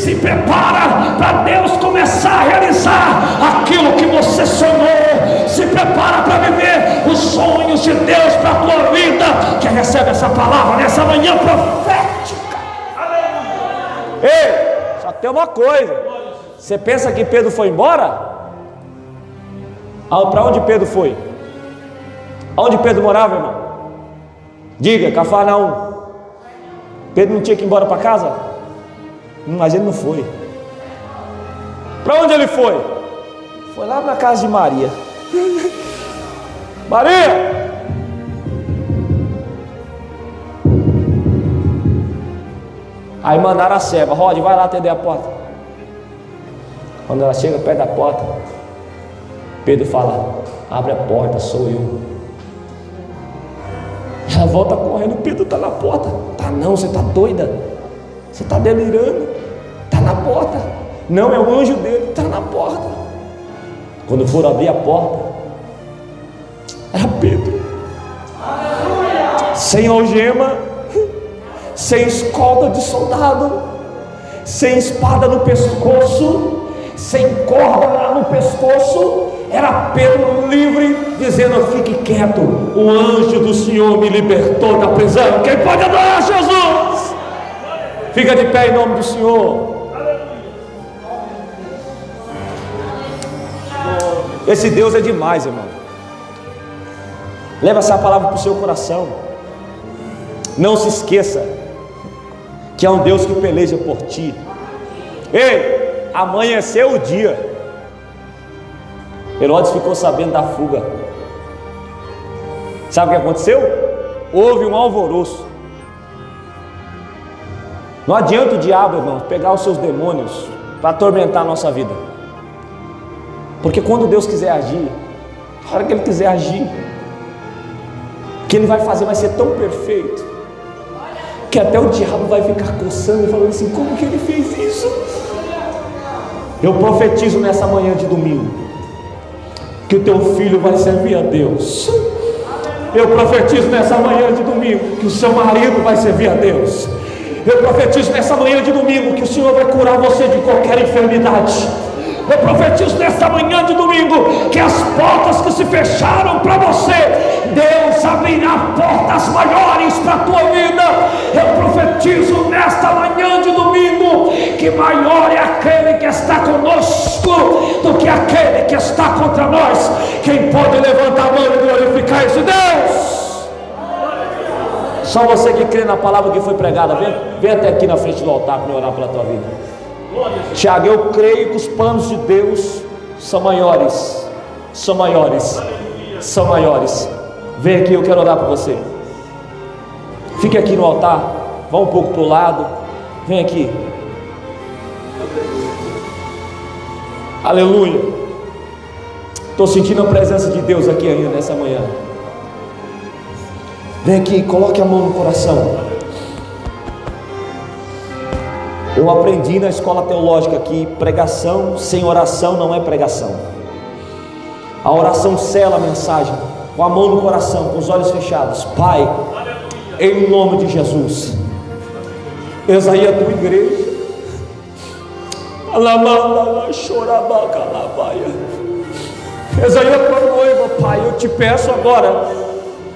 Se prepara para Deus começar a realizar aquilo que você sonhou. Se prepara para viver os sonhos de Deus para a tua vida. Quem recebe essa palavra nessa manhã profética? Ei, só tem uma coisa. Você pensa que Pedro foi embora? Para onde Pedro foi? Aonde Pedro morava, irmão? Diga, Cafarnaum. Pedro não tinha que ir embora para casa? Mas ele não foi. Para onde ele foi? Foi lá na casa de Maria. Maria! Aí mandaram a serva, Rod, vai lá atender a porta. Quando ela chega perto da porta, Pedro fala, abre a porta, sou eu. Ela volta correndo, Pedro está na porta. Tá não, você está doida, você está delirando, está na porta. Não, é o anjo dele, está na porta. Quando foram abrir a porta, era Pedro, sem algema, sem escolta de soldado, sem espada no pescoço, sem corda lá no pescoço. Era Pedro livre, dizendo, fique quieto, o anjo do Senhor me libertou da prisão. Quem pode adorar Jesus? Fica de pé em nome do Senhor. Esse Deus é demais, irmão. Leva essa palavra para o seu coração. Não se esqueça que é um Deus que peleja por ti. Ei, amanheceu o dia, Herodes ficou sabendo da fuga. Sabe o que aconteceu? Houve um alvoroço. Não adianta o diabo, irmão, pegar os seus demônios para atormentar a nossa vida. Porque quando Deus quiser agir, a hora que Ele quiser agir, o que Ele vai fazer vai ser tão perfeito, que até o diabo vai ficar coçando e falando assim, como que Ele fez isso? Eu profetizo nessa manhã de domingo, que o teu filho vai servir a Deus. Eu profetizo nessa manhã de domingo, que o seu marido vai servir a Deus. Eu profetizo nessa manhã de domingo, que o Senhor vai curar você de qualquer enfermidade. Eu profetizo nesta manhã de domingo, que as portas que se fecharam para você, Deus abrirá portas maiores para a tua vida. Eu profetizo nesta manhã de domingo, que maior é aquele que está conosco do que aquele que está contra nós. Quem pode levantar a mão e glorificar esse Deus? Só você que crê na palavra que foi pregada. Vem até aqui na frente do altar para orar pela tua vida. Tiago, eu creio que os planos de Deus são maiores, são maiores, são maiores. Vem aqui, eu quero orar por você. Fique aqui no altar, vá um pouco para o lado, vem aqui. Aleluia. Estou sentindo a presença de Deus aqui ainda nessa manhã. Vem aqui, coloque a mão no coração. Eu aprendi na escola teológica que pregação sem oração não é pregação. A oração sela a mensagem. Com a mão no coração, com os olhos fechados. Pai, em nome de Jesus, Eis aí a tua igreja. Alamanda, chorabaca, labaia. Eis aí a tua noiva, Pai. Eu te peço agora,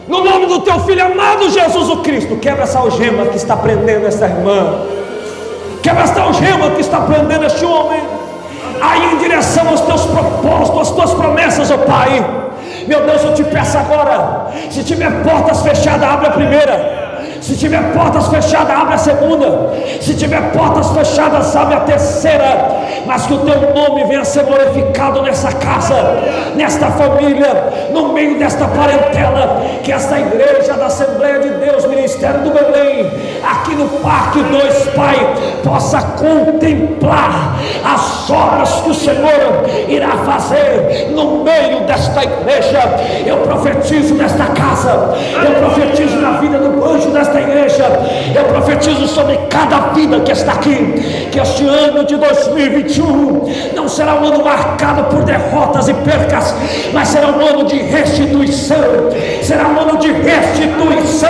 no nome do teu Filho amado Jesus o Cristo, quebra essa algema que está prendendo essa irmã. Quebra essa algema que está prendendo este homem. Aí em direção aos teus propósitos, às tuas promessas, ó Pai. Meu Deus, eu te peço agora, se tiver portas fechadas, abre a primeira. Se tiver portas fechadas, abre a segunda. Se tiver portas fechadas, abre a terceira. Mas que o teu nome venha a ser glorificado nessa casa, nesta família, no meio desta parentela. Que esta igreja da Assembleia de Deus, Ministério do Belém, aqui no Parque 2, Pai, possa contemplar as obras que o Senhor irá fazer no meio desta igreja. Eu profetizo nesta casa, eu profetizo na vida do anjo desta igreja, eu profetizo sobre cada vida que está aqui, que este ano de 2021 não será um ano marcado por derrotas e percas, mas será um ano de restituição, será um ano de restituição,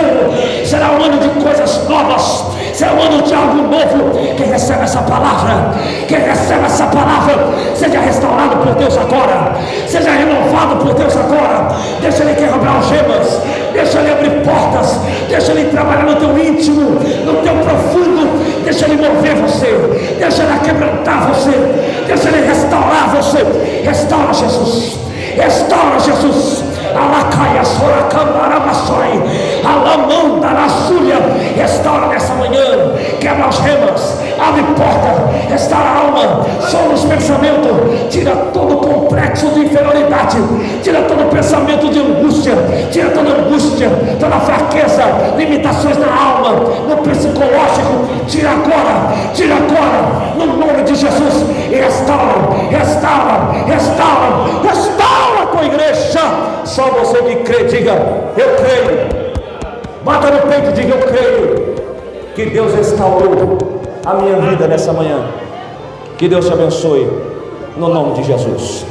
será um ano de coisas novas, será um ano de algo novo. Quem recebe essa palavra, quem recebe essa palavra, seja restaurado por Deus agora, seja renovado por Deus agora. Deixa Ele quebrar algemas, deixa Ele abrir portas, deixa Ele trabalhar no teu íntimo, no teu profundo, deixa Ele mover você, deixa Ele quebrantar você, deixa Ele restaurar você. Restaura, Jesus, restaura, Jesus. Alacaia, soracambara, maçoi, alamanda, raçulha. Restaura nessa manhã, quebra as remas, abre porta, restaura a alma, solta os pensamentos, tira todo o complexo de inferioridade, tira todo o pensamento de angústia, tira toda angústia, toda fraqueza, limitações na alma, no psicológico, tira agora, no nome de Jesus, e restaura, restaura, restaura, restaura a tua igreja. Só você que crê, diga: eu creio. Bata no peito e diga: eu creio que Deus restaurou a minha vida nessa manhã. Que Deus te abençoe, no nome de Jesus.